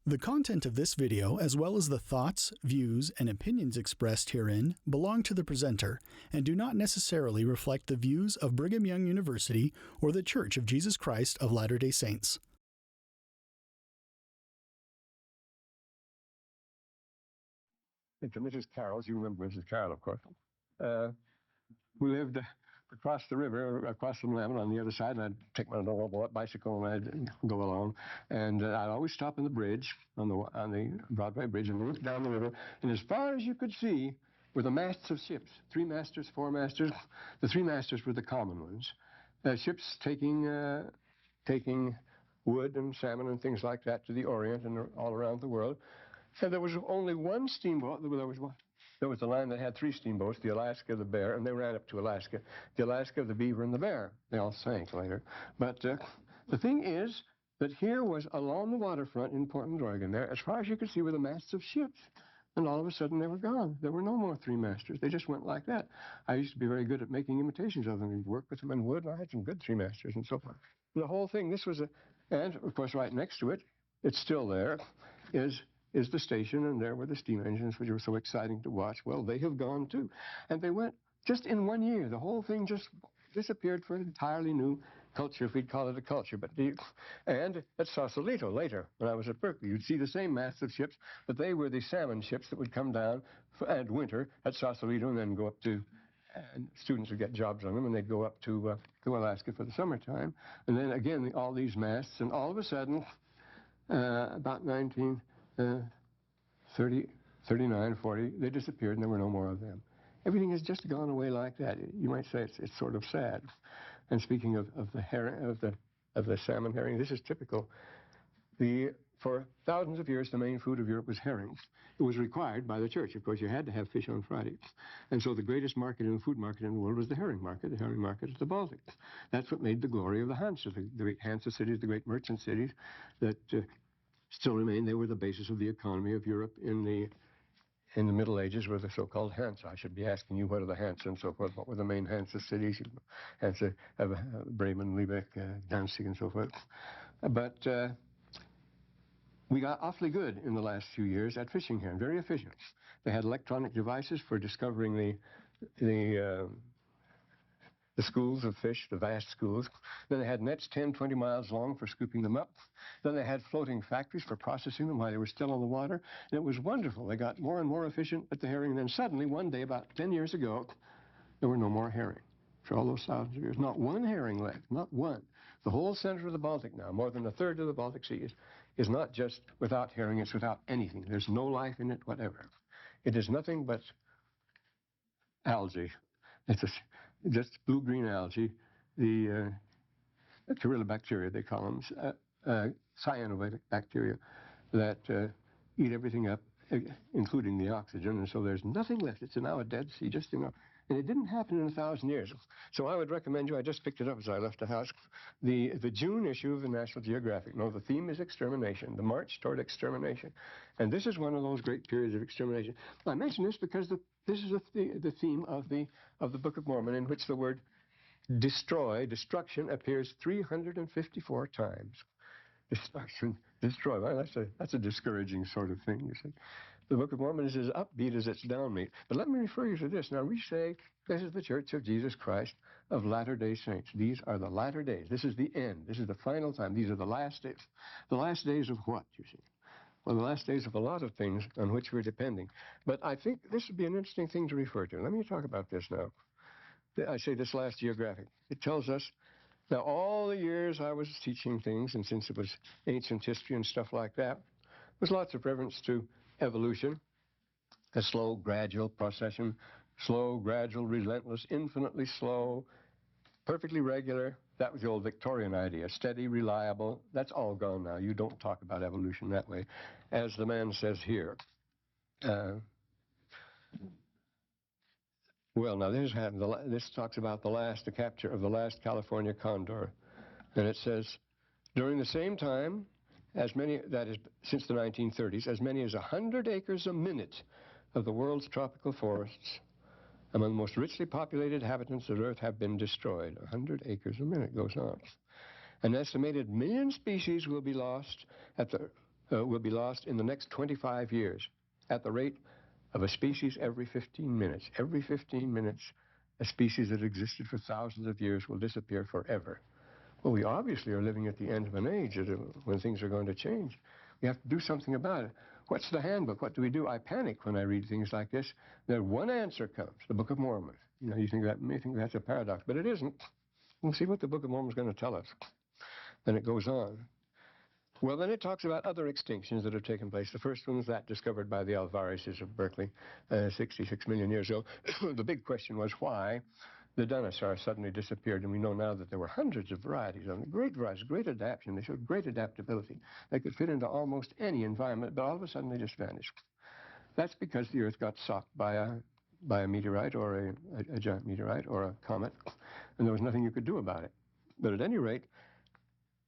The content of this video, as well as the thoughts, views, and opinions expressed herein, belong to the presenter and do not necessarily reflect the views of Brigham Young University or the Church of Jesus Christ of Latter-day Saints. It's Mrs. Carroll's. You remember Mrs. Carroll, of course. We lived across the river, across from Lemon on the other side, and I'd take my little bicycle and I'd go along. And I'd always stop in the bridge, on the Broadway Bridge, and look down the river. And as far as you could see were the masts of ships, 3 masters, 4 masters. The 3 masters were the common ones. Ships taking wood and salmon and things like that to the Orient and all around the world. And there was only one steamboat. There was a line that had 3 steamboats, the Alaska, the Bear, and they ran up to Alaska. The Alaska, the Beaver, and the Bear. They all sank later. But the thing is that here was along the waterfront in Portland, Oregon, there, as far as you could see, were the masts of ships. And all of a sudden, they were gone. There were no more 3 masters. They just went like that. I used to be very good at making imitations of them and work with them in wood, and I had some good 3 masters and so forth. The whole thing, this was and of course, right next to it, it's still there, is the station, and there were the steam engines, which were so exciting to watch. Well, they have gone too. And they went just in 1 year. The whole thing just disappeared for an entirely new culture, if we'd call it a culture. And at Sausalito later, when I was at Berkeley, you'd see the same masts of ships, but they were the salmon ships that would come down at winter at Sausalito and then go up to, and students would get jobs on them, and they'd go up to Alaska for the summertime. And then again, all these masts, and all of a sudden, about 39, 40, they disappeared, and there were no more of them. Everything has just gone away like that. You might say it's sort of sad. And speaking of the herring, of the salmon herring, this is typical. For thousands of years, the main food of Europe was herrings. It was required by the church. Of course, you had to have fish on Friday. And so the greatest market in the food market in the world was the herring market at the Baltic. That's what made the glory of the Hansa, the great Hansa cities, the great merchant cities that still remain. They were the basis of the economy of Europe in the Middle Ages, were the so-called Hansa. I should be asking you, what are the Hansa and so forth? What were the main Hansa cities? Hansa, Bremen, Lübeck, Danzig, and so forth. But we got awfully good in the last few years at fishing here, and very efficient. They had electronic devices for discovering the schools of fish, the vast schools. Then they had nets 10, 20 miles long for scooping them up. Then they had floating factories for processing them while they were still on the water. And it was wonderful. They got more and more efficient at the herring. And then suddenly, one day, about 10 years ago, there were no more herring. For all those thousands of years, not one herring left, not one. The whole center of the Baltic now, more than a third of the Baltic Sea, is not just without herring, it's without anything. There's no life in it whatever. It is nothing but algae. It's just blue-green algae, the Corylobacteria, they call them, cyanobacteria, that eat everything up, including the oxygen, and so there's nothing left. It's now a dead sea, just enough. And it didn't happen in 1,000 years. So I would recommend you, I just picked it up as I left the house, the June issue of the National Geographic. No, the theme is extermination, the march toward extermination. And this is one of those great periods of extermination. I mention this because this is the theme of the Book of Mormon, in which the word destruction, appears 354 times. Destruction, destroy. Well, that's a discouraging sort of thing, you see. The Book of Mormon is as upbeat as it's downbeat. But let me refer you to this. Now, we say this is the Church of Jesus Christ of Latter-day Saints. These are the latter days. This is the end. This is the final time. These are the last days. The last days of what, you see? Well, the last days of a lot of things on which we're depending. But I think this would be an interesting thing to refer to. Let me talk about this now. I say this last geographic. It tells us, now, all the years I was teaching things, and since it was ancient history and stuff like that, there's lots of reference to evolution, a slow, gradual procession, slow, gradual, relentless, infinitely slow, perfectly regular. That was the old Victorian idea, steady, reliable. That's all gone now. You don't talk about evolution that way. As the man says here, well, now this happened. This talks about the capture of the last California condor. And it says, during the same time, that is, since the 1930s, as many as 100 acres a minute of the world's tropical forests among the most richly populated inhabitants of Earth have been destroyed. 100 acres a minute goes on. An estimated 1 million species will be lost at the will be lost in the next 25 years at the rate of a species every 15 minutes. Every 15 minutes, a species that existed for thousands of years will disappear forever. Well, we obviously are living at the end of an age when things are going to change. We have to do something about it. What's the handbook? What do we do? I panic when I read things like this. Then one answer comes, the Book of Mormon. You know, may think that's a paradox, but it isn't. We'll see what the Book of Mormon is going to tell us. Then it goes on. Well, then it talks about other extinctions that have taken place. The first one was that discovered by the Alvarezes of Berkeley 66 million years ago. The big question was why the dinosaurs suddenly disappeared, and we know now that there were hundreds of varieties, great varieties, great adaptation. They showed great adaptability. They could fit into almost any environment, but all of a sudden they just vanished. That's because the Earth got socked by a meteorite or a giant meteorite or a comet, and there was nothing you could do about it. But at any rate,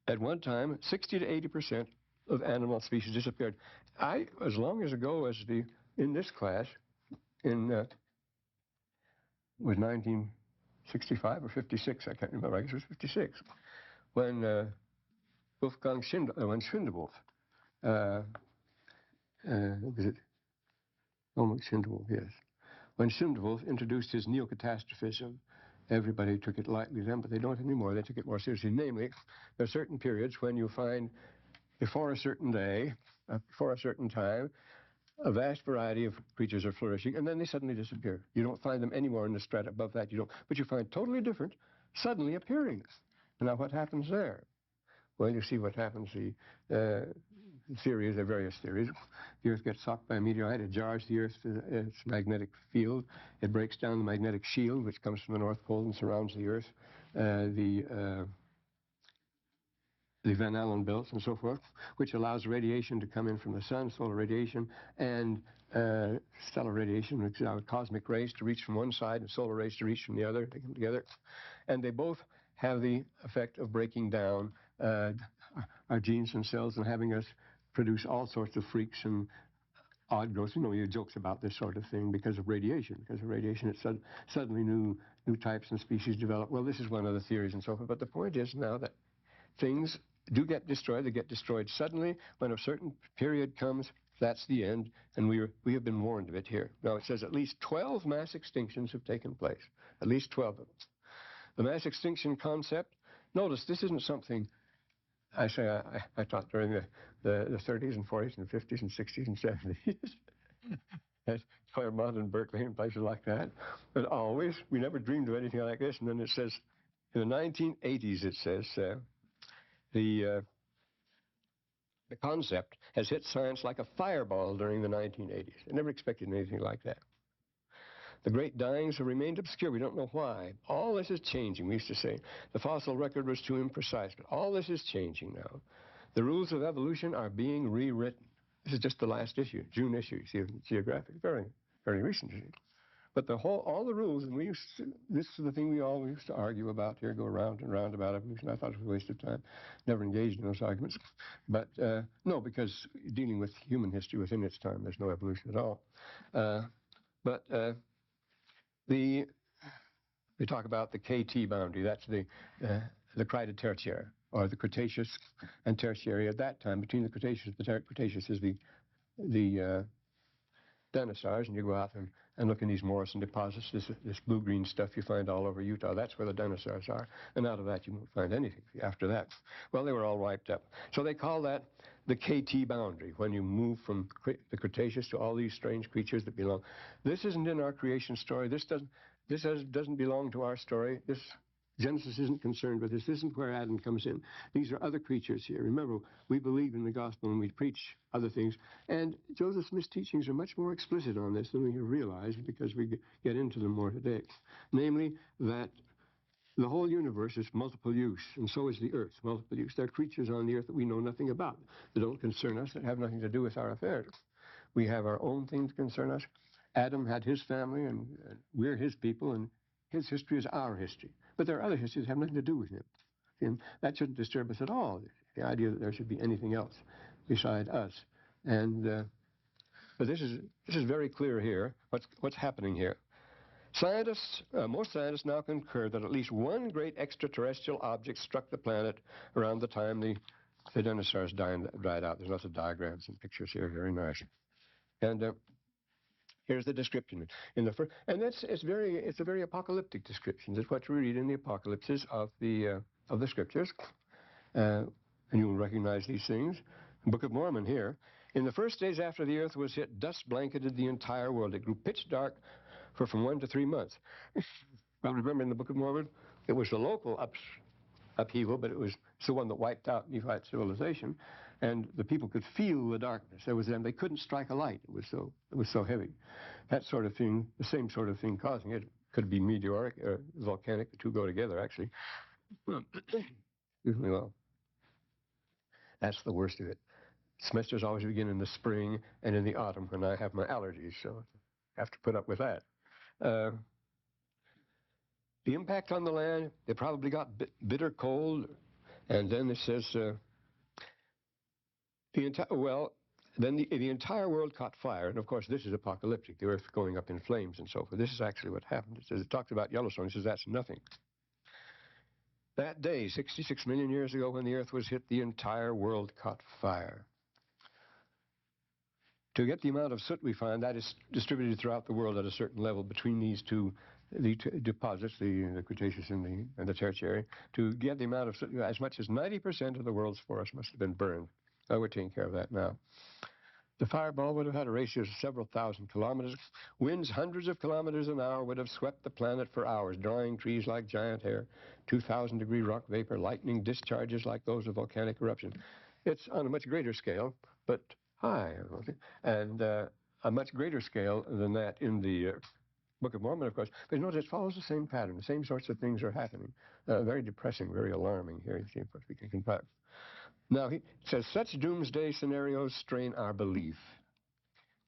at one time, 60 to 80% of animal species disappeared. As long as ago as in this class, was 1965 or 56, I can't remember, I guess it was 56, when Wolfgang Schindewolf, was it? Helmut Schindewolf, yes. When Schindewolf introduced his neo-catastrophism, everybody took it lightly then, but they don't anymore. They took it more seriously. Namely, there are certain periods when you find, before a certain day, before a certain time, a vast variety of creatures are flourishing, and then they suddenly disappear. You don't find them anymore in the strata above that. You don't, but you find totally different, suddenly appearing. And now what happens there? Well, you see what happens. The theories, there are various theories. The Earth gets socked by a meteorite. It jars the Earth's magnetic field. It breaks down the magnetic shield, which comes from the North Pole and surrounds the Earth. The Van Allen belts and so forth, which allows radiation to come in from the sun, solar radiation, and stellar radiation, which allows cosmic rays to reach from one side and solar rays to reach from the other. They come together. And they both have the effect of breaking down our genes and cells and having us produce all sorts of freaks and odd growths. You know, you jokes about this sort of thing because of radiation. Because of radiation, suddenly new types and species develop. Well, this is one of the theories and so forth. But the point is now that things do get destroyed. They get destroyed suddenly. When a certain period comes, that's the end. And we have been warned of it here. Now, it says at least 12 mass extinctions have taken place. At least 12 of them. The mass extinction concept, notice this isn't something I taught during the 30s and 40s and 50s and 60s and 70s at Claremont and Berkeley and places like that. But always, we never dreamed of anything like this. And then it says, in the 1980s, it says, the concept has hit science like a fireball during the 1980s. I never expected anything like that. The great dyings have remained obscure. We don't know why. All this is changing. We used to say the fossil record was too imprecise, but all this is changing now. The rules of evolution are being rewritten. This is just the last issue, June issue. You see, Geographic, very, very recent. But all the rules, and this is the thing we all used to argue about here, go round and round about evolution. I thought it was a waste of time. Never engaged in those arguments. But no, because dealing with human history within its time, there's no evolution at all. We talk about the KT boundary. That's the Cretaceous, or the Cretaceous and Tertiary. At that time, between the Cretaceous and the Cretaceous is the dinosaurs, and you go out and look in these Morrison deposits, this blue-green stuff you find all over Utah. That's where the dinosaurs are. And out of that, you won't find anything after that. Well, they were all wiped up. So they call that the KT boundary, when you move from the Cretaceous to all these strange creatures that belong. This isn't in our creation story. This doesn't belong to our story. Genesis isn't concerned with this. This isn't where Adam comes in. These are other creatures here. Remember, we believe in the gospel and we preach other things. And Joseph Smith's teachings are much more explicit on this than we have realized, because we get into them more today. Namely, that the whole universe is multiple use, and so is the earth, multiple use. There are creatures on the earth that we know nothing about, that don't concern us, that have nothing to do with our affairs. We have our own things that concern us. Adam had his family, and we're his people, and his history is our history. But there are other histories that have nothing to do with him. And that shouldn't disturb us at all, the idea that there should be anything else beside us. And but this is very clear here, what's happening here. Most scientists now concur that at least one great extraterrestrial object struck the planet around the time the The dinosaurs died out. There's lots of diagrams and pictures here. Very nice. And here's the description in the first, and it's a very apocalyptic description. It's what we read in the apocalypses of the scriptures, and you will recognize these things. The Book of Mormon here. In the first days after the earth was hit, dust blanketed the entire world. It grew pitch dark for from 1 to 3 months. Well, remember in the Book of Mormon, it was the local upheaval, but it's the one that wiped out Nephite civilization, and the people could feel the darkness. They couldn't strike a light. It was so heavy. That sort of thing, the same sort of thing causing it, could be meteoric or volcanic. The two go together, actually. Excuse me. Well, that's the worst of it. Semesters always begin in the spring and in the autumn when I have my allergies, so I have to put up with that. The impact on the land, they probably got bitter cold, and then it says then the entire world caught fire, and of course this is apocalyptic, the earth going up in flames and so forth. This is actually what happened. It talks about Yellowstone. It says that's nothing. That day, 66 million years ago, when the earth was hit, the entire world caught fire. To get the amount of soot we find, that is distributed throughout the world at a certain level between these two deposits, the Cretaceous and the Tertiary. To get the amount of soot, as much as 90% of the world's forest must have been burned. We're taking care of that now. The fireball would have had a ratio of several thousand kilometers. Winds hundreds of kilometers an hour would have swept the planet for hours, drawing trees like giant hair, 2,000-degree rock vapor, lightning discharges like those of volcanic eruption. It's on a much greater scale, but high, and a much greater scale than that in the Book of Mormon, of course. But notice it follows the same pattern. The same sorts of things are happening. Very depressing, very alarming here. You see, of course, we can compare. Now, he says, such doomsday scenarios strain our belief.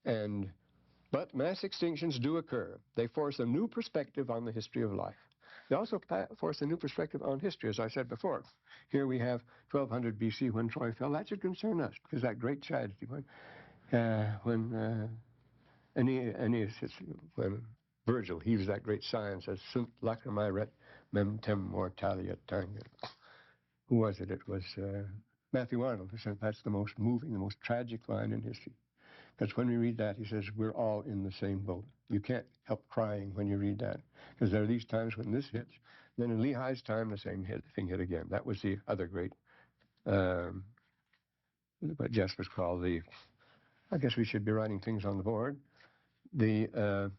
But mass extinctions do occur. They force a new perspective on the history of life. They also force a new perspective on history, as I said before. Here we have 1200 BC when Troy fell. That should concern us, because that great tragedy when Virgil heaves that great sigh and says, Sunt lacrimae ret memtem mortalia tanget. Who was it? It was Matthew Arnold who said that's the most moving, the most tragic line in history. Because when we read that, he says, we're all in the same boat. You can't help crying when you read that. Because there are these times when this hits. Then in Lehi's time, the same thing hit again. That was the other great, what Jess was called I guess we should be writing things on the board. The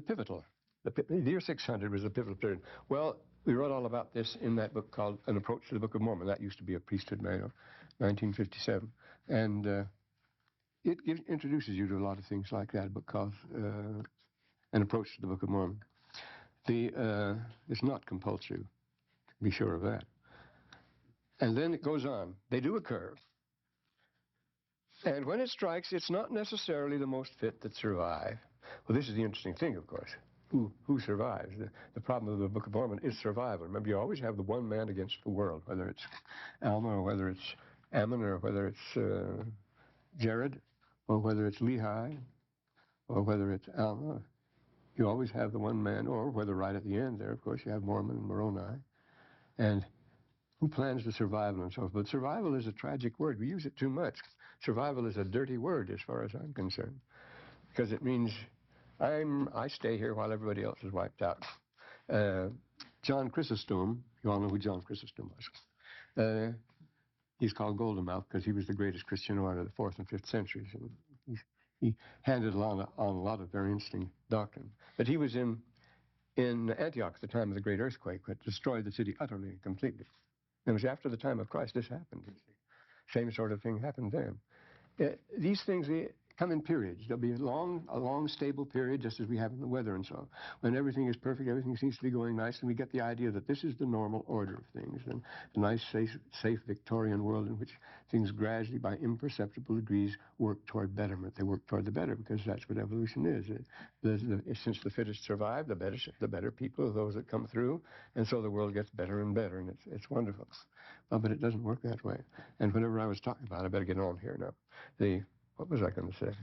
pivotal. The year 600 was the pivotal period. Well, we wrote all about this in that book called An Approach to the Book of Mormon. That used to be a priesthood manual, 1957. And it introduces you to a lot of things like that, a book called An Approach to the Book of Mormon. It's not compulsory, be sure of that. And then it goes on. They do occur. And when it strikes, it's not necessarily the most fit that survive. Well, this is the interesting thing, of course. Who survives? The problem of the Book of Mormon is survival. Remember, you always have the one man against the world, whether it's Alma or whether it's Ammon or whether it's Jared or whether it's Lehi or whether it's Alma. You always have the one man, or whether right at the end there, of course, you have Mormon and Moroni. And who plans the survival and so forth? But survival is a tragic word. We use it too much. Survival is a dirty word as far as I'm concerned, because it means I stay here while everybody else is wiped out. John Chrysostom, you all know who John Chrysostom was. He's called Golden Mouth because he was the greatest Christian orator of the 4th and 5th centuries. He handed on a lot of very interesting doctrine. But he was in Antioch at the time of the great earthquake that destroyed the city utterly and completely. It was after the time of Christ this happened. Same sort of thing happened then. These things come in periods. There'll be a long, stable period, just as we have in the weather and so on, when everything is perfect, everything seems to be going nice, and we get the idea that this is the normal order of things, and a nice, safe Victorian world in which things gradually, by imperceptible degrees, work toward betterment. They work toward the better, because that's what evolution is. Since the fittest survive, the better people are those that come through, and so the world gets better and better, and it's wonderful. But it doesn't work that way. And whenever I was talking about it, I better get on here now. What was I going to say?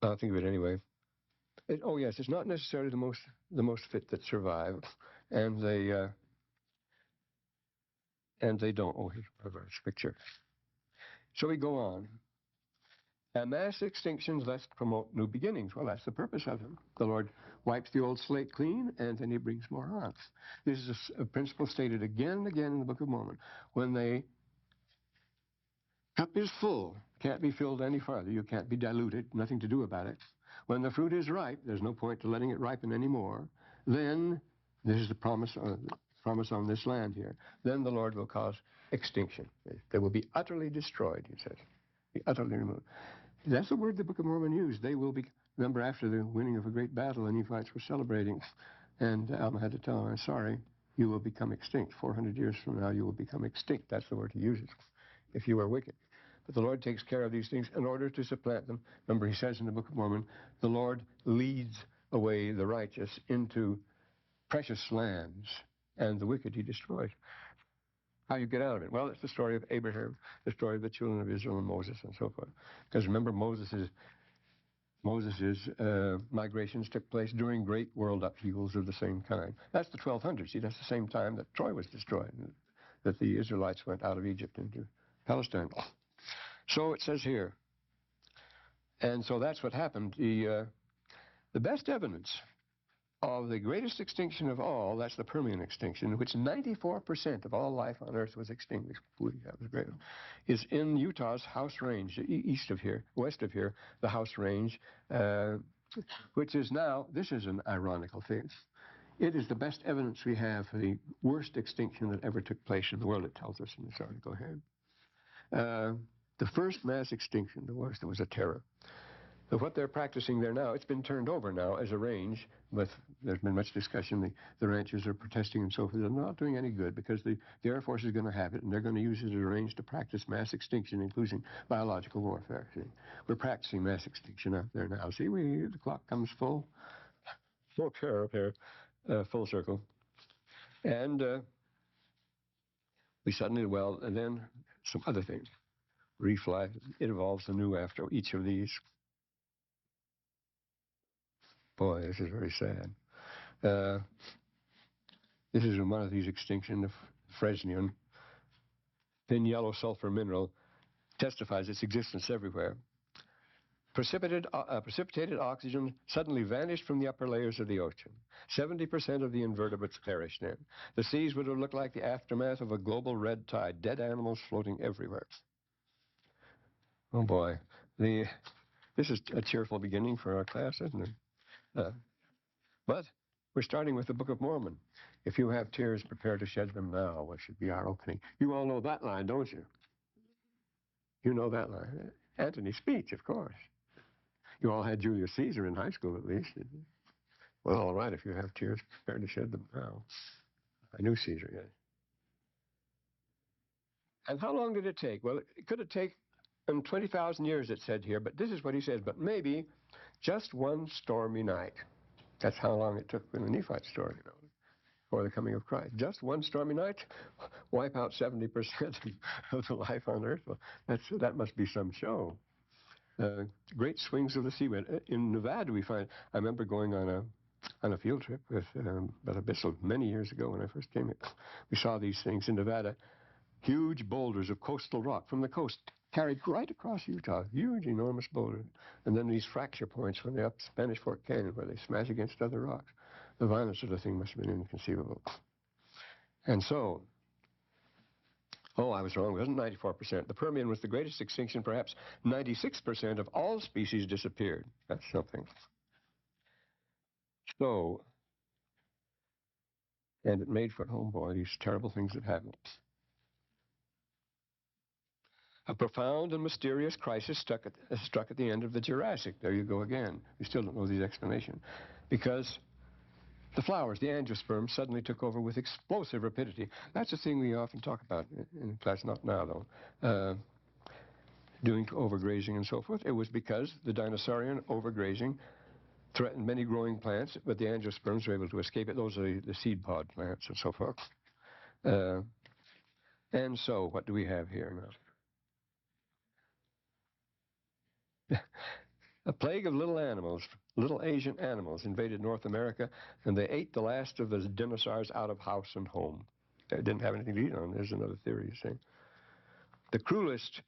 I'll think of it anyway. Oh yes, it's not necessarily the most fit that survive, and And they don't. Oh, here's a reverse picture. So we go on. And mass extinctions, let's promote new beginnings. Well, that's the purpose of them. The Lord wipes the old slate clean, and then he brings more on. This is a principle stated again and again in the Book of Mormon. When the cup is full, can't be filled any farther. You can't be diluted, nothing to do about it. When the fruit is ripe, there's no point to letting it ripen anymore. Then, this is the promise on this land here, then the Lord will cause extinction. They will be utterly destroyed, he says. Be utterly removed. That's the word the Book of Mormon used. They will be, remember after the winning of a great battle, the Nephites were celebrating, and Alma had to tell them, I'm sorry, you will become extinct. 400 years from now, you will become extinct. That's the word he uses, if you are wicked. But the Lord takes care of these things in order to supplant them. Remember, he says in the Book of Mormon, the Lord leads away the righteous into precious lands, and the wicked he destroys. How you get out of it? Well, it's the story of Abraham, the story of the children of Israel and Moses and so forth. Because remember, Moses's migrations took place during great world upheavals of the same kind. That's the 1200s. See, that's the same time that Troy was destroyed, that the Israelites went out of Egypt into Palestine. So it says here, and so that's what happened. The best evidence of the greatest extinction of all, that's the Permian extinction, in which 94% of all life on Earth was extinguished. That was great. Is in Utah's House Range, east of here, west of here, the House Range, which is now, this is an ironical thing. It is the best evidence we have for the worst extinction that ever took place in the world, it tells us in this article here. The first mass extinction, the worst, it was a terror. So what they're practicing there now, it's been turned over now as a range, but there's been much discussion. The ranchers are protesting and so forth. They're not doing any good because the Air Force is going to have it, and they're going to use it as a range to practice mass extinction, including biological warfare. See? We're practicing mass extinction out there now. See, the clock comes full care up here, full circle. And we suddenly, well, and then some other things. Reef life, it evolves anew after each of these. Boy, this is very sad. This is one of these extinction, the Fresnian. Thin yellow sulfur mineral testifies its existence everywhere. Precipitated oxygen suddenly vanished from the upper layers of the ocean. 70% of the invertebrates perished then. The seas would have looked like the aftermath of a global red tide, dead animals floating everywhere. Oh boy, this is a cheerful beginning for our class, isn't it? But we're starting with the Book of Mormon. If you have tears, prepare to shed them now, what should be our opening. You all know that line, don't you? You know that line. Antony's speech, of course. You all had Julius Caesar in high school, at least. Well, all right, if you have tears, prepare to shed them now. I knew Caesar, yes. And how long did it take? Well, it could have taken 20,000 years, it said here, but this is what he says, but maybe just one stormy night. That's how long it took in the Nephite story, you know, for the coming of Christ. Just one stormy night, wipe out 70% of the life on Earth. Well, that must be some show. Great swings of the sea wind. In Nevada, we find, I remember going on a field trip with Brother Bissell many years ago when I first came here. We saw these things in Nevada, huge boulders of coastal rock from the coast carried right across Utah, huge, enormous boulders. And then these fracture points when they're up Spanish Fork Canyon where they smash against other rocks. The violence of the thing must have been inconceivable. And so, oh, I was wrong. It wasn't 94%. The Permian was the greatest extinction. Perhaps 96% of all species disappeared. That's something. So, and it made for, oh boy, these terrible things that happened. A profound and mysterious crisis struck at the end of the Jurassic. There you go again. We still don't know the explanation. Because the flowers, the angiosperms, suddenly took over with explosive rapidity. That's a thing we often talk about in class, not now though, doing overgrazing and so forth. It was because the dinosaurian overgrazing threatened many growing plants, but the angiosperms were able to escape it. Those are the seed pod plants and so forth. And so, what do we have here now? A plague of little animals, little Asian animals invaded North America, and they ate the last of the dinosaurs out of house and home. didn't have anything to eat on. There's another theory, you see. The cruelest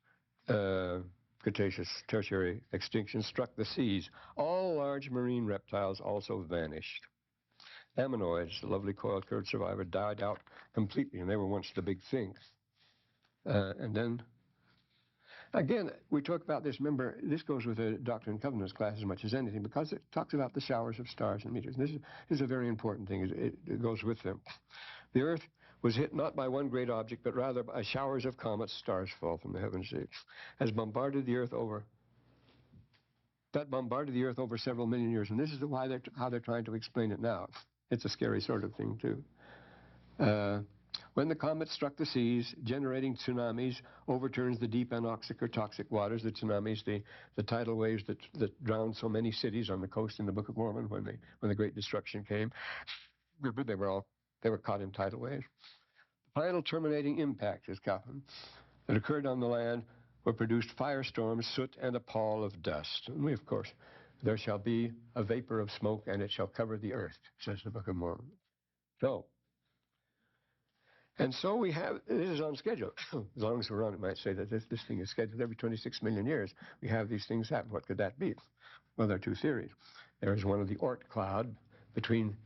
Cretaceous tertiary extinction struck the seas. All large marine reptiles also vanished. Ammonoids, the lovely coil-curved survivor, died out completely, and they were once the big thing. And then, again, we talk about this. Remember, this goes with the Doctrine and Covenants class as much as anything, because it talks about the showers of stars and meteors. And this is a very important thing. It goes with them. The Earth was hit not by one great object, but rather by showers of comets. Stars fall from the heavens, has bombarded the Earth over. That bombarded the Earth over several million years, and this is how they're trying to explain it now. It's a scary sort of thing, too. When the comet struck the seas, generating tsunamis, overturns the deep anoxic or toxic waters, the tsunamis, the tidal waves that drowned so many cities on the coast in the Book of Mormon when the Great Destruction came. They were caught in tidal waves. The final terminating impact, as Kaufman, that occurred on the land were produced firestorms, soot, and a pall of dust. And we, of course, there shall be a vapor of smoke, and it shall cover the earth, says the Book of Mormon. So we have, this is on schedule. As long as we're on, it might say that this thing is scheduled every 26 million years. We have these things happen. What could that be? Well, there are two theories. There is one of the Oort cloud between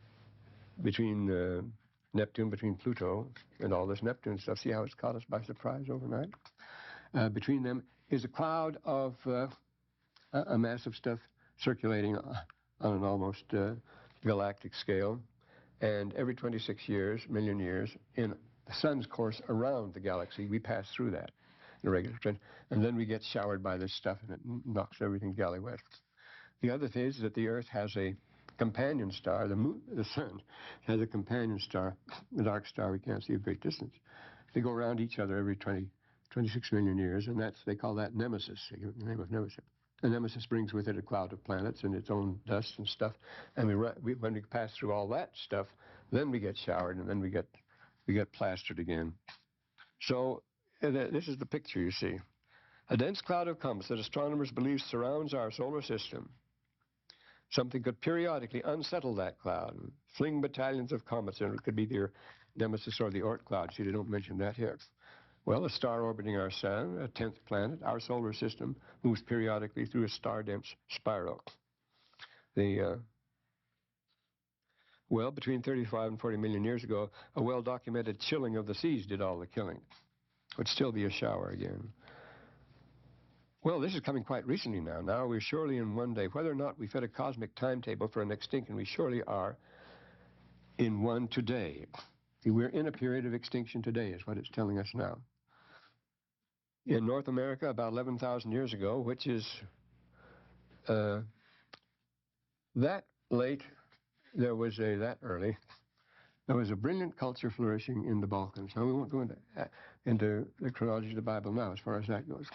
Neptune, between Pluto, and all this Neptune stuff. See how it's caught us by surprise overnight? Between them is a cloud of a mass of stuff circulating on an almost galactic scale. And every 26 million years, in the sun's course around the galaxy, we pass through that in a regular trend. And then we get showered by this stuff, and it knocks everything galley-west. The other thing is that the Earth has a companion star. The sun has a companion star, a dark star we can't see at great distance. They go around each other every 26 million years, and they call that Nemesis. They give it the name of Nemesis. And Nemesis brings with it a cloud of planets and its own dust and stuff. And when we pass through all that stuff, then we get showered, and then we get plastered again. So this is the picture you see. A dense cloud of comets that astronomers believe surrounds our solar system. Something could periodically unsettle that cloud and fling battalions of comets, and it could be the Nemesis or the Oort cloud. See, they don't mention that here. Well, a star orbiting our sun, a 10th planet, our solar system, moves periodically through a star-dense spiral. Well, between 35 and 40 million years ago, a well-documented chilling of the seas did all the killing. It would still be a shower again. Well, this is coming quite recently now. Now we're surely in one day. Whether or not we've had a cosmic timetable for an extinction, we surely are in one today. We're in a period of extinction today, is what it's telling us now. In North America, about 11,000 years ago, which is that late, there was that early, there was a brilliant culture flourishing in the Balkans. Now, we won't go into the chronology of the Bible now as far as that goes.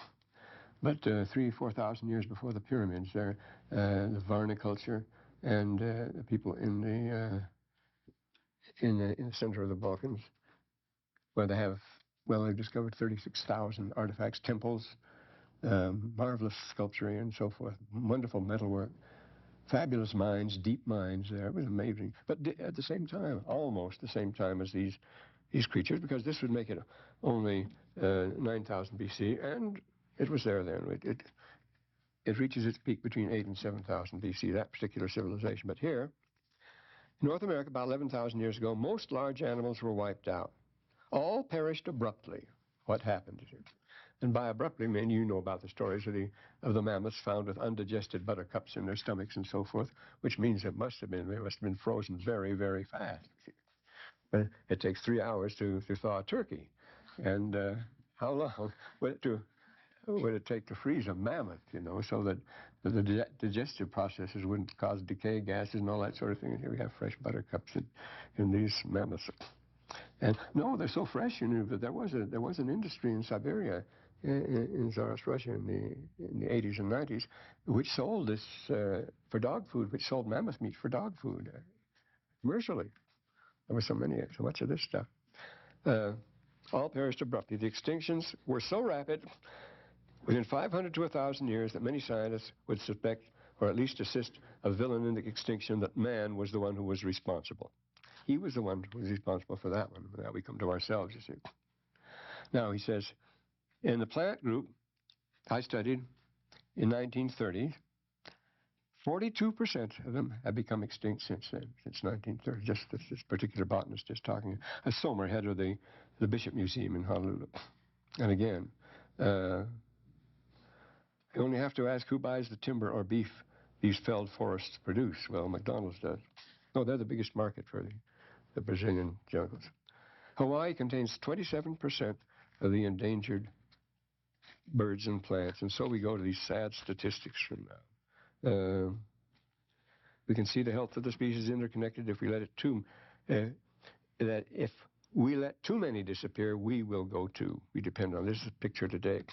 But 3,000-4,000 years before the pyramids, there, the Varna culture and the people in the center of the Balkans, where they've discovered 36,000 artifacts, temples, marvelous sculpture and so forth, wonderful metalwork, fabulous mines, deep mines there. It was amazing. But at the same time, almost the same time as these creatures, because this would make it only 9,000 BC, and it was there then. It reaches its peak between 8,000 and 7,000 BC, that particular civilization. But here, in North America, about 11,000 years ago, most large animals were wiped out. All perished abruptly. What happened? And by abruptly, man, you know about the stories of the mammoths found with undigested buttercups in their stomachs and so forth, which means they must have been frozen very, very fast. But it takes 3 hours to thaw a turkey. And how long would it take to freeze a mammoth, so that the digestive processes wouldn't cause decay gases and all that sort of thing? Here we have fresh buttercups in these mammoths. And no, they're so fresh, that there was an industry in Siberia, in Tsarist Russia in the 80s and 90s, which sold this for dog food, which sold mammoth meat for dog food commercially. There was so much of this stuff. All perished abruptly. The extinctions were so rapid, within 500 to 1,000 years, that many scientists would suspect, or at least assist, a villain in the extinction, that man was the one who was responsible. He was the one who was responsible for that one. Now we come to ourselves, you see. Now he says, in the plant group I studied in 1930, 42% of them have become extinct since then, since 1930. Just this particular botanist is talking. Sommer, head of the Bishop Museum in Honolulu. And again, you only have to ask who buys the timber or beef these felled forests produce. Well, McDonald's does. No, they're the biggest market for the Brazilian jungles. Hawaii contains 27% of the endangered birds and plants. And so we go to these sad statistics from now. We can see the health of the species interconnected if we let it that if we let too many disappear, we will go too. We depend on this picture today.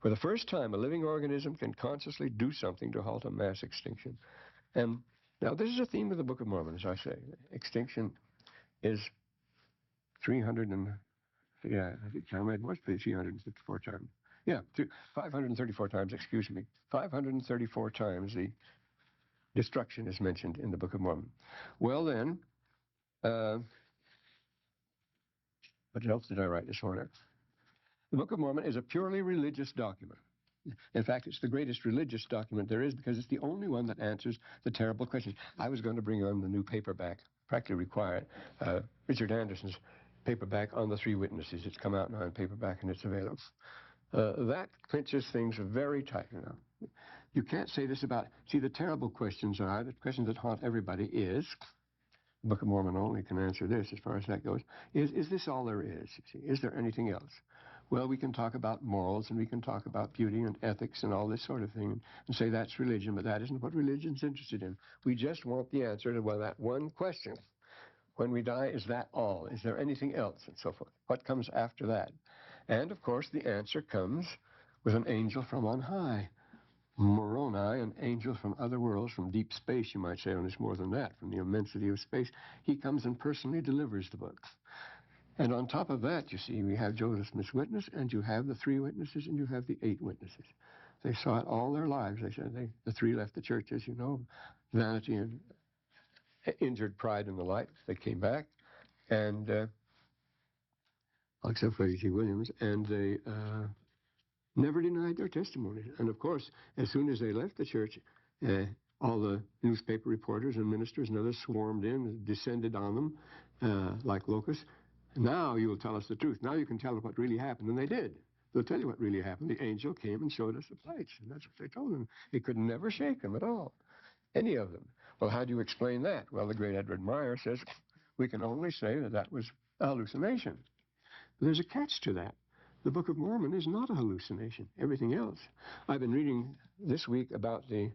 For the first time, a living organism can consciously do something to halt a mass extinction. And now this is a theme of the Book of Mormon, as I say. Extinction is 300 and, yeah, I think it was 354 times. Yeah, 534 times, excuse me. 534 times the destruction is mentioned in the Book of Mormon. Well then, what else did I write this morning? The Book of Mormon is a purely religious document. In fact, it's the greatest religious document there is because it's the only one that answers the terrible questions. I was going to bring on the new paperback, practically required, Richard Anderson's paperback on the three witnesses. It's come out now in paperback and it's available. That clinches things very tight now. You can't say this about, see, the terrible questions are, the questions that haunt everybody is, the Book of Mormon only can answer this as far as that goes, is this all there is? You see? Is there anything else? Well, we can talk about morals and we can talk about beauty and ethics and all this sort of thing and say that's religion, but that isn't what religion's interested in. We just want the answer to that one question. When we die, is that all? Is there anything else? And so forth. What comes after that? And, of course, the answer comes with an angel from on high. Moroni, an angel from other worlds, from deep space, you might say, and it's more than that, from the immensity of space. He comes and personally delivers the book. And on top of that, you see, we have Joseph Smith's witness, and you have the three witnesses, and you have the 8 witnesses. They saw it all their lives. They said the 3 left the church, as you know, vanity and injured pride in the light. They came back, and except for A.T. Williams, and they never denied their testimony. And of course, as soon as they left the church, all the newspaper reporters and ministers and others swarmed in, descended on them like locusts. Now you will tell us the truth. Now you can tell us what really happened. And they did. They'll tell you what really happened. The angel came and showed us the plates. And that's what they told him. He could never shake them at all. Any of them. Well, how do you explain that? Well, the great Edward Meyer says, we can only say that that was a hallucination. But there's a catch to that. The Book of Mormon is not a hallucination. Everything else. I've been reading this week about the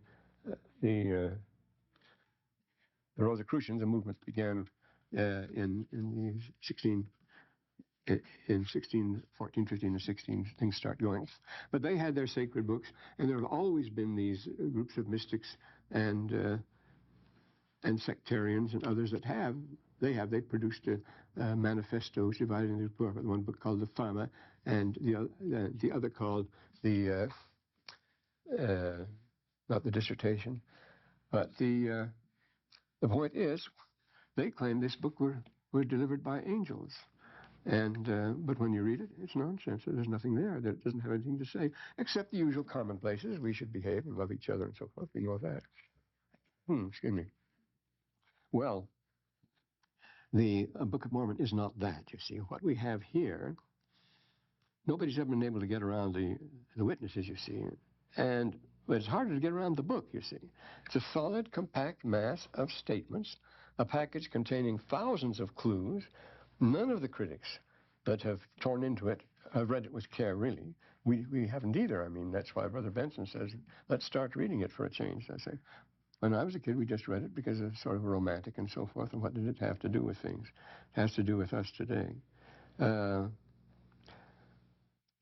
Rosicrucians, a movement that began in 1614, 15, and 16, things start going. But they had their sacred books, and there have always been these groups of mystics and sectarians and others that have. They produced manifestos divided into one book called the Fama, and the other called the not the dissertation, but the point is, they claim this book were delivered by angels, and but when you read it, it's nonsense. There's nothing there. It doesn't have anything to say except the usual commonplaces. We should behave and love each other and so forth. We know that. Excuse me. Well, the Book of Mormon is not that, you see. What we have here, nobody's ever been able to get around the witnesses, you see. But it's harder to get around the book, you see. It's a solid, compact mass of statements, a package containing thousands of clues. None of the critics that have torn into it have read it with care, really. We haven't either. I mean, that's why Brother Benson says, let's start reading it for a change. I say, when I was a kid, we just read it because it's sort of romantic and so forth. And what did it have to do with things? It has to do with us today.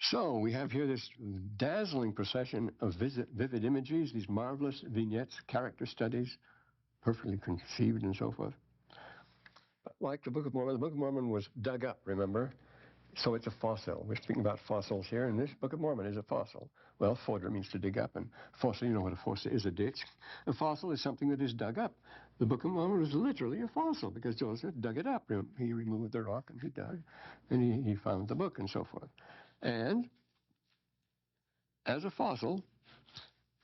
So we have here this dazzling procession of vivid images, these marvelous vignettes, character studies, perfectly conceived and so forth. But like the Book of Mormon was dug up, remember? So it's a fossil. We're speaking about fossils here, and this Book of Mormon is a fossil. Well, fodder means to dig up, and fossil, you know what a fossil is, a ditch. A fossil is something that is dug up. The Book of Mormon is literally a fossil because Joseph dug it up. He removed the rock and he dug, and he found the book and so forth. And as a fossil,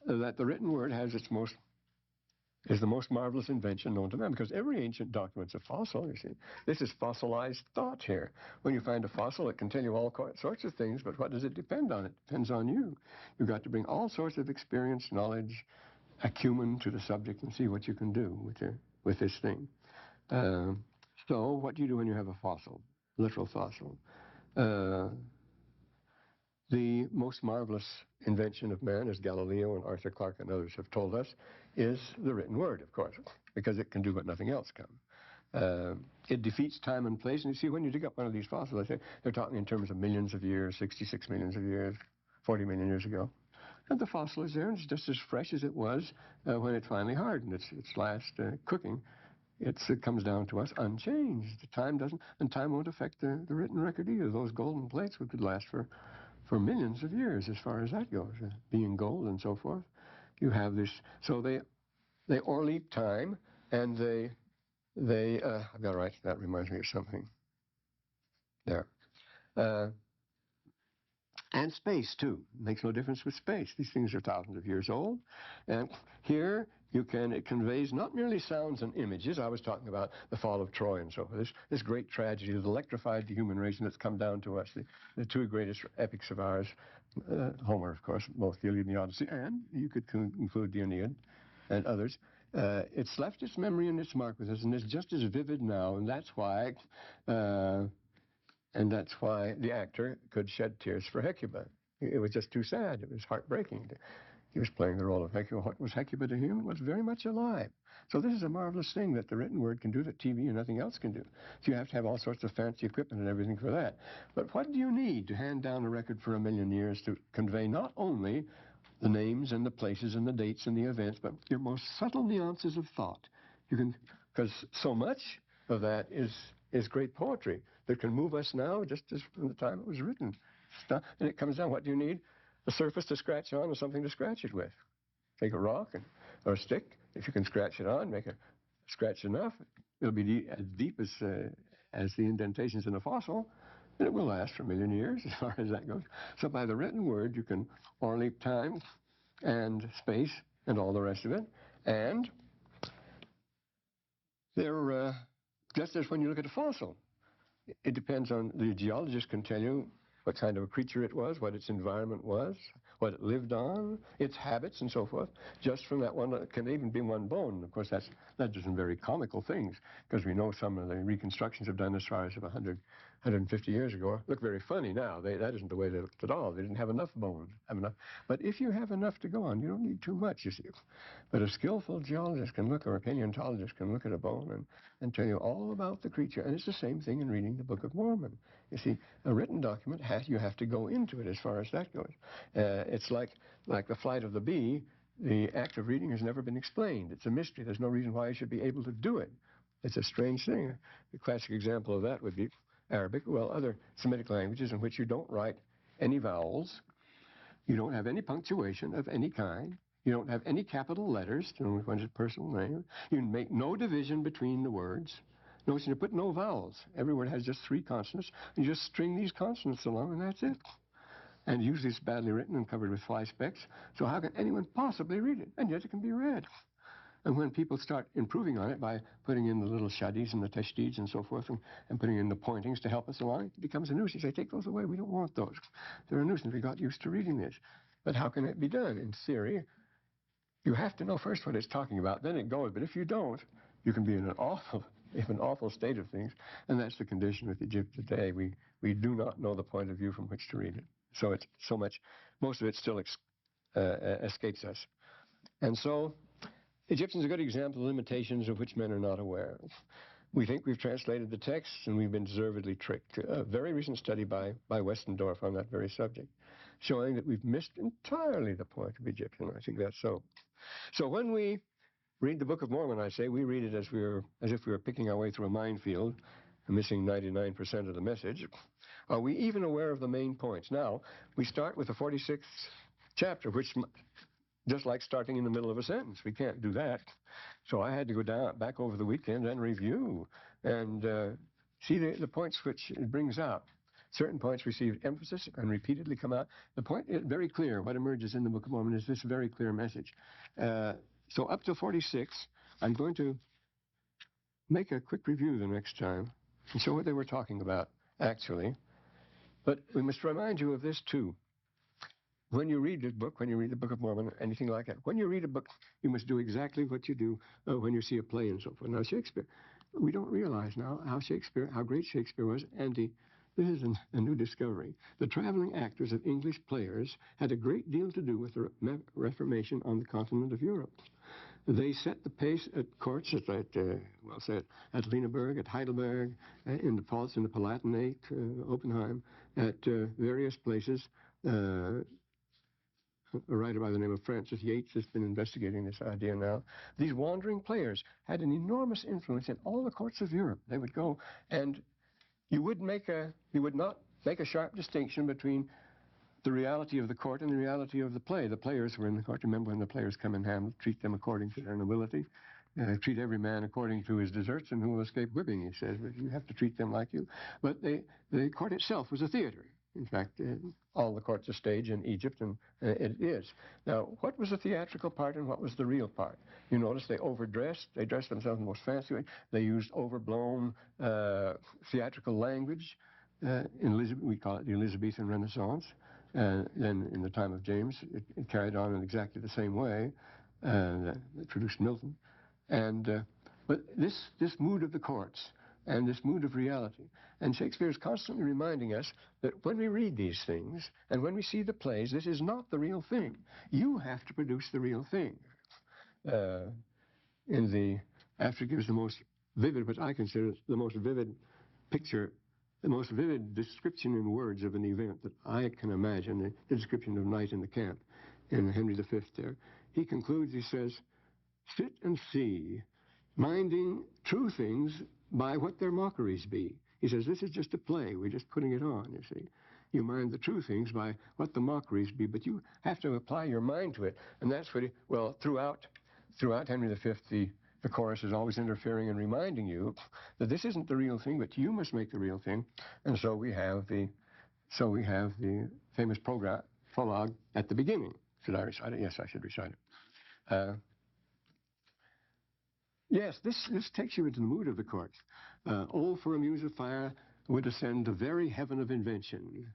that the written word has is the most marvelous invention known to man, because every ancient document's a fossil, you see. This is fossilized thought here. When you find a fossil, it can tell you all sorts of things, but what does it depend on? It depends on you. You've got to bring all sorts of experience, knowledge, acumen to the subject and see what you can do with this thing. So what do you do when you have a fossil, literal fossil? The most marvelous invention of man, as Galileo and Arthur Clarke and others have told us, is the written word, of course, because it can do what nothing else can. It defeats time and place. And you see, when you dig up one of these fossils, I say they're talking in terms of millions of years, 66 millions of years, 40 million years ago. And the fossil is there, and it's just as fresh as it was when it finally hardened. Its last cooking. It comes down to us unchanged. Time doesn't, and time won't affect the written record either. Those golden plates could last for millions of years, as far as that goes, being gold and so forth. You have this, so they o'erleap time, and I've got to write, that reminds me of something. There. And space, too. Makes no difference with space. These things are thousands of years old. And here, it conveys not merely sounds and images. I was talking about the fall of Troy and so forth. This great tragedy that electrified the human race, and that's come down to us. The two greatest epics of ours, Homer, of course, both the Iliad and the Odyssey, and you could include the Aeneid and others. It's left its memory and its mark with us, and it's just as vivid now, and that's why the actor could shed tears for Hecuba. It was just too sad. It was heartbreaking. He was playing the role of Hecuba. What was Hecuba to him? It was very much alive. So this is a marvelous thing that the written word can do that TV and nothing else can do. So you have to have all sorts of fancy equipment and everything for that. But what do you need to hand down a record for 1,000,000 years to convey not only the names and the places and the dates and the events, but your most subtle nuances of thought? Because so much of that is great poetry that can move us now just as from the time it was written. And it comes down, what do you need? A surface to scratch on and something to scratch it with. Take a rock or a stick. If you can scratch it on, make a scratch enough, it'll be as deep as the indentations in a fossil, and it will last for 1,000,000 years as far as that goes. So by the written word, you can o'erleap time and space and all the rest of it. And they're just as when you look at a fossil. It depends on, the geologist can tell you what kind of a creature it was, what its environment was, what it lived on, its habits and so forth, just from that one. It can even be one bone. Of course, that does some very comical things, because we know some of the reconstructions of dinosaurs of 100, 150 years ago look very funny now. That isn't the way they looked at all. They didn't have enough bones. But if you have enough to go on, you don't need too much, you see. But a skillful geologist can look, or a paleontologist can look at a bone and tell you all about the creature. And it's the same thing in reading the Book of Mormon. You see, a written document, you have to go into it as far as that goes. It's like the flight of the bee. The act of reading has never been explained. It's a mystery. There's no reason why you should be able to do it. It's a strange thing. The classic example of that would be Arabic, well, other Semitic languages in which you don't write any vowels. You don't have any punctuation of any kind. You don't have any capital letters to know one's personal name. You make no division between the words. Notice you put no vowels. Every word has just 3 consonants. You just string these consonants along, and that's it. And usually it's badly written and covered with fly specks. So how can anyone possibly read it? And yet it can be read. And when people start improving on it by putting in the little shaddis and the tashdids and so forth, and putting in the pointings to help us along, it becomes a nuisance. You say, take those away. We don't want those. They're a nuisance. We got used to reading this. But how can it be done? In theory, you have to know first what it's talking about. Then it goes. But if you don't, you can be in an awful state of things. And that's the condition with Egypt today. We do not know the point of view from which to read it. So it's so much, most of it still escapes us. And so Egyptians are a good example of limitations of which men are not aware. We think we've translated the text, and we've been deservedly tricked. A very recent study by Westendorf on that very subject, showing that we've missed entirely the point of Egyptian. I think that's so. So when we read the Book of Mormon, I say, we read it as if we were picking our way through a minefield and missing 99% of the message. Are we even aware of the main points? Now, we start with the 46th chapter, which just like starting in the middle of a sentence. We can't do that. So I had to go back over the weekend and review and see the points which it brings out. Certain points received emphasis and repeatedly come out. The point is very clear. What emerges in the Book of Mormon is this very clear message. So up to 46, I'm going to make a quick review the next time and show what they were talking about, actually. But we must remind you of this, too. When you read this book, when you read the Book of Mormon, anything like that, when you read a book, you must do exactly what you do when you see a play and so forth. Now, Shakespeare, we don't realize now how great Shakespeare was, and this is a new discovery. The traveling actors of English players had a great deal to do with the Reformation on the continent of Europe. They set the pace at courts at Lüneburg, at Heidelberg, in the Pfalz, in the Palatinate, Oppenheim, at various places. A writer by the name of Francis Yates has been investigating this idea now. These wandering players had an enormous influence in all the courts of Europe. They would go, and you would not make a sharp distinction between the reality of the court and the reality of the play. The players were in the court. Remember, when the players come in Hamlet, treat them according to their nobility. Treat every man according to his deserts, and who will escape whipping, he says. But you have to treat them like you. But the court itself was a theater. In fact, all the courts are stage in Egypt, and it is. Now, what was the theatrical part and what was the real part? You notice they overdressed. They dressed themselves in the most fancy way. They used overblown theatrical language. We call it the Elizabethan Renaissance. Then in the time of James, it carried on in exactly the same way. It produced Milton. But this mood of the courts and this mood of reality. And Shakespeare is constantly reminding us that when we read these things and when we see the plays, this is not the real thing. You have to produce the real thing. After it gives the most vivid, what I consider the most vivid picture, the most vivid description in words of an event that I can imagine, the description of night in the camp in Henry V there. He concludes, he says, "Sit and see, minding true things by what their mockeries be." He says, this is just a play. We're just putting it on, you see. You mind the true things by what the mockeries be, but you have to apply your mind to it. And that's what throughout Henry V, the chorus is always interfering and reminding you that this isn't the real thing, but you must make the real thing. And so we have the famous prologue at the beginning. Should I recite it? Yes, I should recite it. Yes, this takes you into the mood of the court. Oh, for a muse of fire would ascend the very heaven of invention.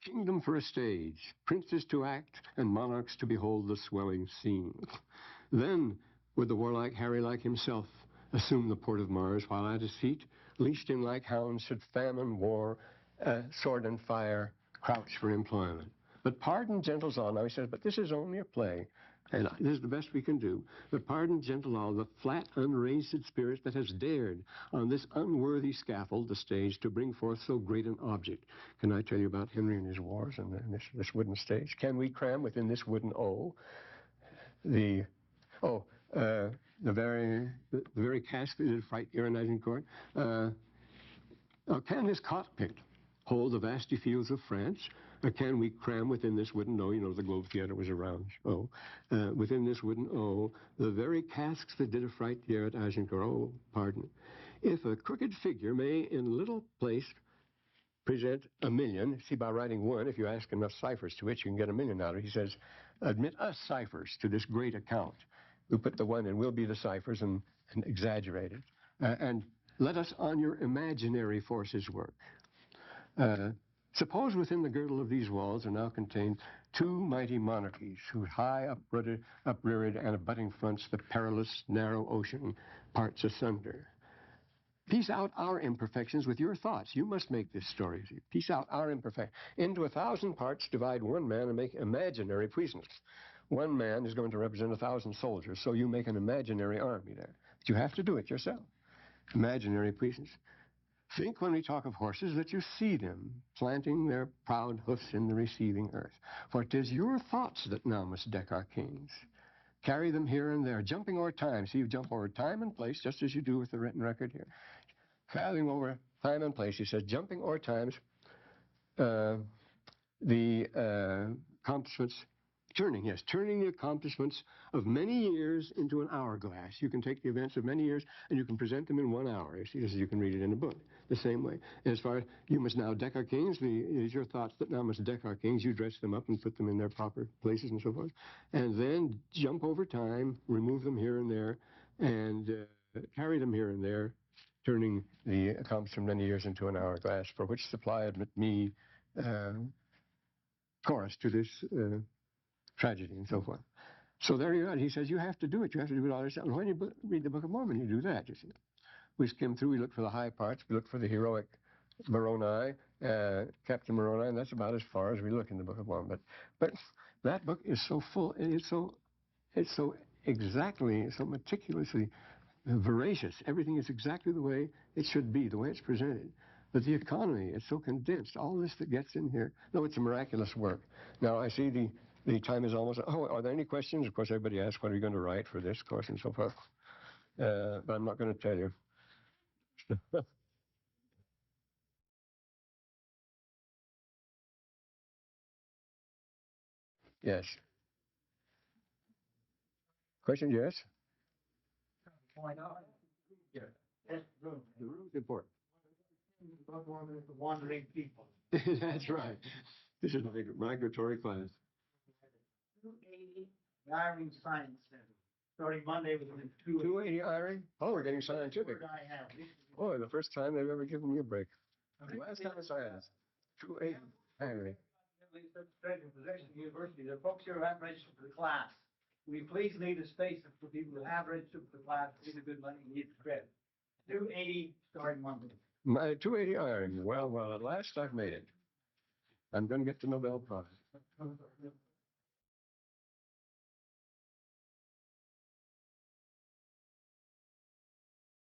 Kingdom for a stage, princes to act, and monarchs to behold the swelling scene. Then would the warlike Harry like himself assume the port of Mars, while at his feet, leashed in like hounds, should famine, war, sword and fire crouch for employment. But pardon gentles all. Now he says, but this is only a play. And this is the best we can do. But pardon, gentle all, the flat, unraised spirit that has dared on this unworthy scaffold, the stage, to bring forth so great an object. Can I tell you about Henry and his wars and this wooden stage? Can we cram within this wooden O the very cask that did fright the Ionizing court? Can this cockpit hold the vasty fields of France? Or can we cram within this wooden O, you know, the Globe Theater was a round O, within this wooden O, the very casks that did affright the Ionizing court? Oh, pardon. If a crooked figure may in little place present a million, see, by writing one, if you ask enough ciphers to it, you can get a million out of it. He says, admit us ciphers to this great account. We put the one in, we'll be the ciphers and exaggerate it. And let us on your imaginary forces work. Suppose within the girdle of these walls are now contained two mighty monarchies, whose high upreared and abutting fronts the perilous narrow ocean parts asunder. Piece out our imperfections with your thoughts. You must make this story. Piece out our imperfections. Into 1,000 parts, divide one man and make imaginary puissance. One man is going to represent 1,000 soldiers, so you make an imaginary army there. But you have to do it yourself. Imaginary puissance. Think when we talk of horses that you see them planting their proud hoofs in the receiving earth. For 'tis your thoughts that now must deck our kings. Carry them here and there, jumping o'er time. See, you jump over time and place, just as you do with the written record here. Traveling over time and place. He says, jumping or times, the accomplishments, turning the accomplishments of many years into an hourglass. You can take the events of many years and you can present them in 1 hour. You can read it in a book the same way. As far as you must now deck our kings, it is your thoughts that now must deck our kings. You dress them up and put them in their proper places and so forth. And then jump over time, remove them here and there, and carry them here and there, turning the accomplishment of many years into an hourglass, for which supply admit me chorus to this tragedy and so forth. So there you are. He says you have to do it. You have to do it all yourself. And when you read the Book of Mormon, you do that, you see. We skim through, we look for the high parts, we look for the heroic Moroni, Captain Moroni, and that's about as far as we look in the Book of Mormon. But that book is so full, and it's so exactly, so meticulously voracious. Everything is exactly the way it should be, the way it's presented. But the economy is so condensed. All this that gets in here, no, it's a miraculous work. Now, I see the time is almost, oh, are there any questions? Of course, everybody asks, what are you going to write for this course and so forth. But I'm not going to tell you. Yes. Question, yes? Why not? Yeah. The room's important. The wandering people. That's right. This is a big migratory class. 280 Wiring Science Center. Starting Monday with 280. 280 Irie? Oh, we're getting scientific. I have. Boy, the first time they've ever given me a break. Last time I asked. 280 Irie. Possession University. The folks here who have registered for the class. We please leave a space for people who have registered for the class, need a good money, need the credit. 280 starting Monday. My 280 Irie. Well, at last I've made it. I'm going to get the Nobel Prize.